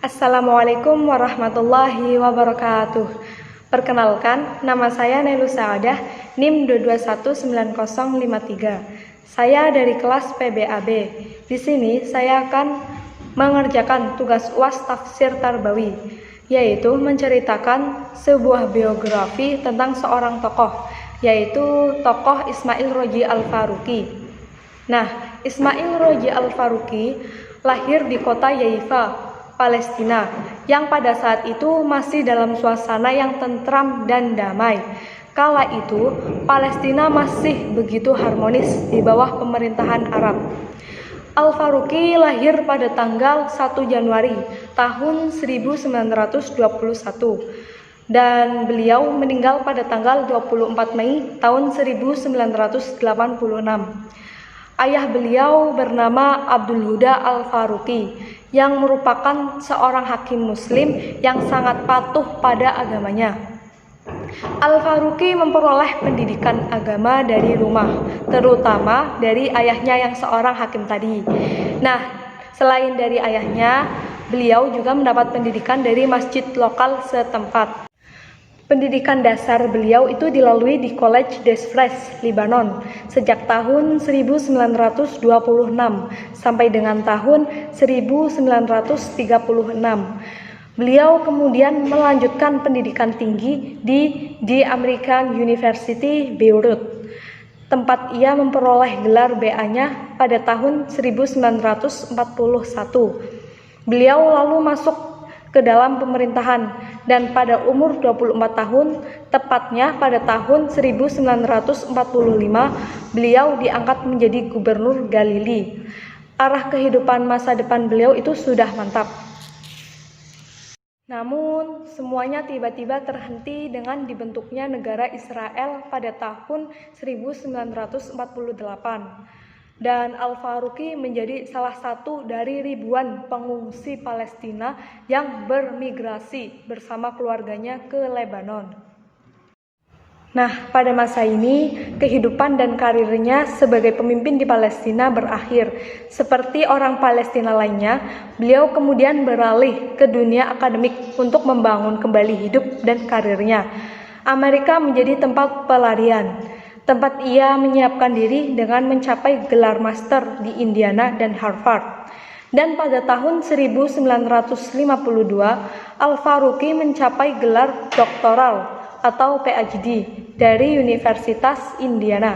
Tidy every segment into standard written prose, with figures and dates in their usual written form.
Assalamualaikum warahmatullahi wabarakatuh. Perkenalkan, nama saya Nailu Saadah, NIM 2219053. Saya dari kelas PBAB. Di sini saya akan mengerjakan tugas UAS Tafsir Tarbawi, yaitu menceritakan sebuah biografi tentang seorang tokoh, yaitu tokoh Ismail Roji Al-Faruqi. Nah, Ismail Roji Al-Faruqi lahir di kota Haifa, Palestina, yang pada saat itu masih dalam suasana yang tentram dan damai. Kala itu, Palestina masih begitu harmonis di bawah pemerintahan Arab. Al-Faruqi lahir pada tanggal 1 Januari tahun 1921 dan beliau meninggal pada tanggal 24 Mei tahun 1986. Ayah beliau bernama Abdul Huda Al-Faruqi, yang merupakan seorang hakim muslim yang sangat patuh pada agamanya. Al-Faruqi memperoleh pendidikan agama dari rumah, terutama dari ayahnya yang seorang hakim tadi. Nah, selain dari ayahnya, beliau juga mendapat pendidikan dari masjid lokal setempat. Pendidikan dasar beliau itu dilalui di College des Frères, Libanon, sejak tahun 1926 sampai dengan tahun 1936. Beliau kemudian melanjutkan pendidikan tinggi di American University Beirut, tempat ia memperoleh gelar BA-nya pada tahun 1941. Beliau lalu masuk ke dalam pemerintahan dan pada umur 24 tahun, tepatnya pada tahun 1945, beliau diangkat menjadi gubernur Galili. Arah kehidupan masa depan beliau itu sudah mantap. Namun, semuanya tiba-tiba terhenti dengan dibentuknya negara Israel pada tahun 1948. Dan Al-Faruqi menjadi salah satu dari ribuan pengungsi Palestina yang bermigrasi bersama keluarganya ke Lebanon. Nah, pada masa ini, kehidupan dan karirnya sebagai pemimpin di Palestina berakhir. Seperti orang Palestina lainnya, beliau kemudian beralih ke dunia akademik untuk membangun kembali hidup dan karirnya. Amerika menjadi tempat pelarian, tempat ia menyiapkan diri dengan mencapai gelar master di Indiana dan Harvard. Dan pada tahun 1952, Al-Faruqi mencapai gelar doktoral atau PhD dari Universitas Indiana.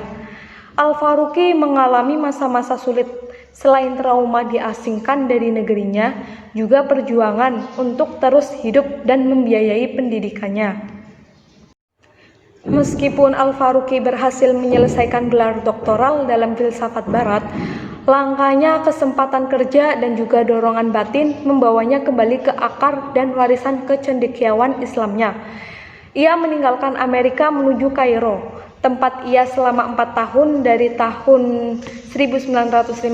Al-Faruqi mengalami masa-masa sulit. Selain trauma diasingkan dari negerinya, juga perjuangan untuk terus hidup dan membiayai pendidikannya. Meskipun Al-Faruqi berhasil menyelesaikan gelar doktoral dalam filsafat barat, langkanya kesempatan kerja dan juga dorongan batin membawanya kembali ke akar dan warisan kecendekiawan Islamnya. Ia meninggalkan Amerika menuju Kairo, tempat ia selama 4 tahun dari tahun 1954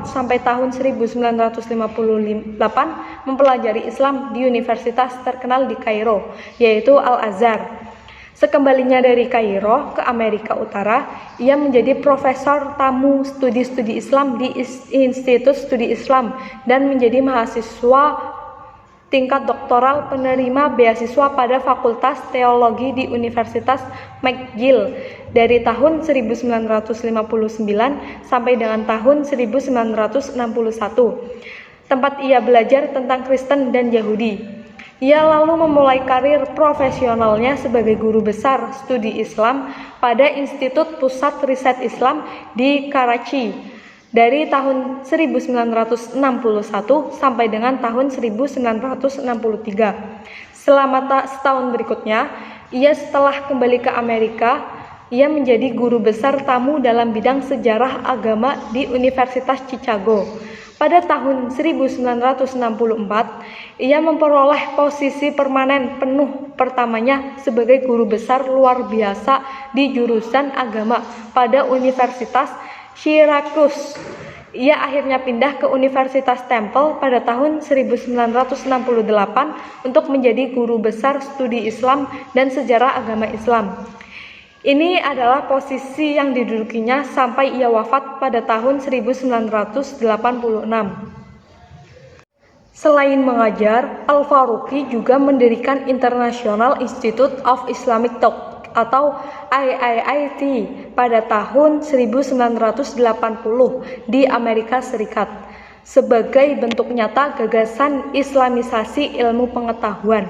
sampai tahun 1958 mempelajari Islam di universitas terkenal di Kairo, yaitu Al-Azhar. Sekembalinya dari Kairo ke Amerika Utara, ia menjadi profesor tamu studi-studi Islam di Institut Studi Islam dan menjadi mahasiswa tingkat doktoral penerima beasiswa pada Fakultas Teologi di Universitas McGill dari tahun 1959 sampai dengan tahun 1961, tempat ia belajar tentang Kristen dan Yahudi. Ia lalu memulai karir profesionalnya sebagai guru besar studi Islam pada Institut Pusat Riset Islam di Karachi dari tahun 1961 sampai dengan tahun 1963. Selama setahun berikutnya, setelah kembali ke Amerika, ia menjadi guru besar tamu dalam bidang sejarah agama di Universitas Chicago. Pada tahun 1964, ia memperoleh posisi permanen penuh pertamanya sebagai guru besar luar biasa di jurusan agama pada Universitas Syracuse. Ia akhirnya pindah ke Universitas Temple pada tahun 1968 untuk menjadi guru besar studi Islam dan sejarah agama Islam. Ini adalah posisi yang didudukinya sampai ia wafat pada tahun 1986. Selain mengajar, Al-Faruqi juga mendirikan International Institute of Islamic Thought atau IIIT pada tahun 1980 di Amerika Serikat sebagai bentuk nyata gagasan Islamisasi ilmu pengetahuan.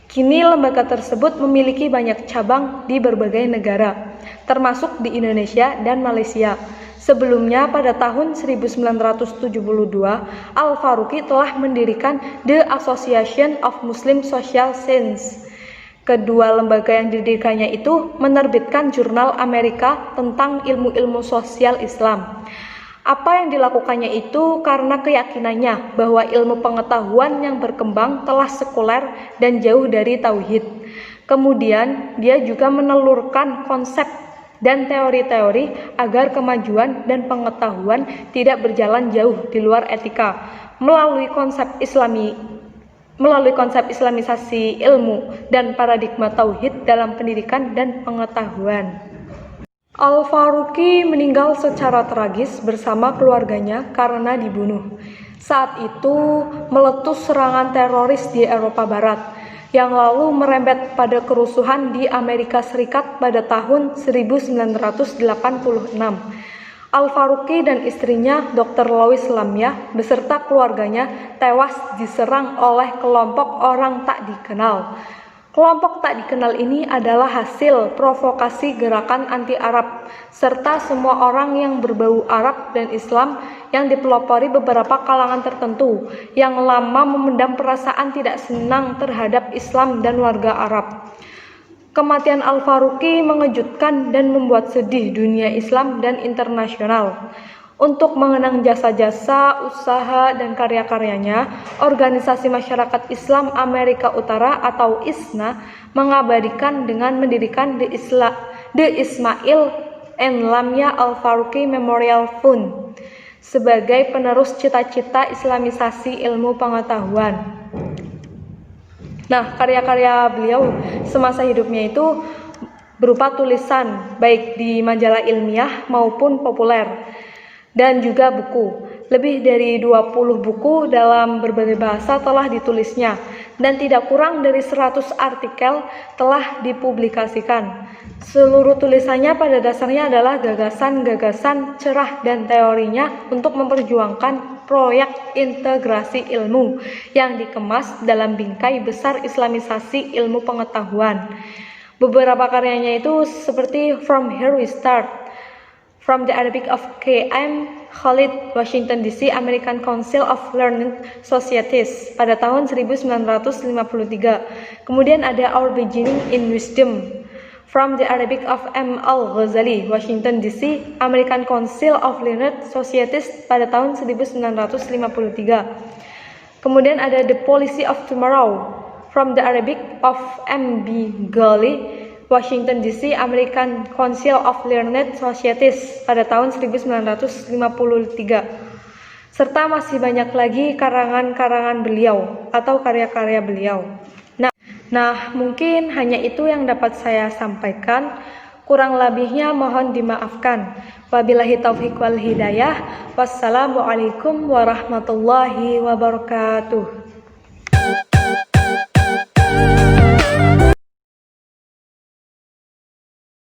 Kini lembaga tersebut memiliki banyak cabang di berbagai negara, termasuk di Indonesia dan Malaysia. Sebelumnya pada tahun 1972, Al-Faruqi telah mendirikan The Association of Muslim Social Science. Kedua lembaga yang didirikannya itu menerbitkan jurnal Amerika tentang ilmu-ilmu sosial Islam. Apa yang dilakukannya itu karena keyakinannya bahwa ilmu pengetahuan yang berkembang telah sekuler dan jauh dari tauhid. Kemudian, dia juga menelurkan konsep dan teori-teori agar kemajuan dan pengetahuan tidak berjalan jauh di luar etika melalui konsep islamisasi ilmu dan paradigma tauhid dalam pendidikan dan pengetahuan. Al-Faruqi meninggal secara tragis bersama keluarganya karena dibunuh. Saat itu meletus serangan teroris di Eropa Barat yang lalu merembet pada kerusuhan di Amerika Serikat pada tahun 1986. Al-Faruqi dan istrinya Dr. Lois Lamia beserta keluarganya tewas diserang oleh kelompok orang tak dikenal. Kelompok tak dikenal ini adalah hasil provokasi gerakan anti-Arab serta semua orang yang berbau Arab dan Islam yang dipelopori beberapa kalangan tertentu yang lama memendam perasaan tidak senang terhadap Islam dan warga Arab. Kematian Al-Faruqi mengejutkan dan membuat sedih dunia Islam dan internasional. Untuk mengenang jasa-jasa, usaha, dan karya-karyanya, Organisasi Masyarakat Islam Amerika Utara atau ISNA mengabadikan dengan mendirikan The Ismail and Lamia Al-Faruqi Memorial Fund sebagai penerus cita-cita Islamisasi ilmu pengetahuan. Nah, karya-karya beliau semasa hidupnya itu berupa tulisan baik di majalah ilmiah maupun populer, dan juga buku. Lebih dari 20 buku dalam berbagai bahasa telah ditulisnya, dan tidak kurang dari 100 artikel telah dipublikasikan. Seluruh tulisannya pada dasarnya adalah gagasan-gagasan cerah dan teorinya untuk memperjuangkan proyek integrasi ilmu yang dikemas dalam bingkai besar Islamisasi ilmu pengetahuan. Beberapa karyanya itu seperti From Here We Start, From the Arabic of K.M. Khalid, Washington DC, American Council of Learned Societies pada tahun 1953. Kemudian ada Our Beginning in Wisdom, From the Arabic of M. Al-Ghazali, Washington DC, American Council of Learned Societies pada tahun 1953. Kemudian ada The Policy of Tomorrow, From the Arabic of M. B. Ghali, Washington DC, American Council of Learned Societies pada tahun 1953. Serta masih banyak lagi karangan-karangan beliau atau karya-karya beliau. Nah, mungkin hanya itu yang dapat saya sampaikan. Kurang lebihnya mohon dimaafkan. Wabillahi taufiq wal hidayah. Wassalamualaikum warahmatullahi wabarakatuh.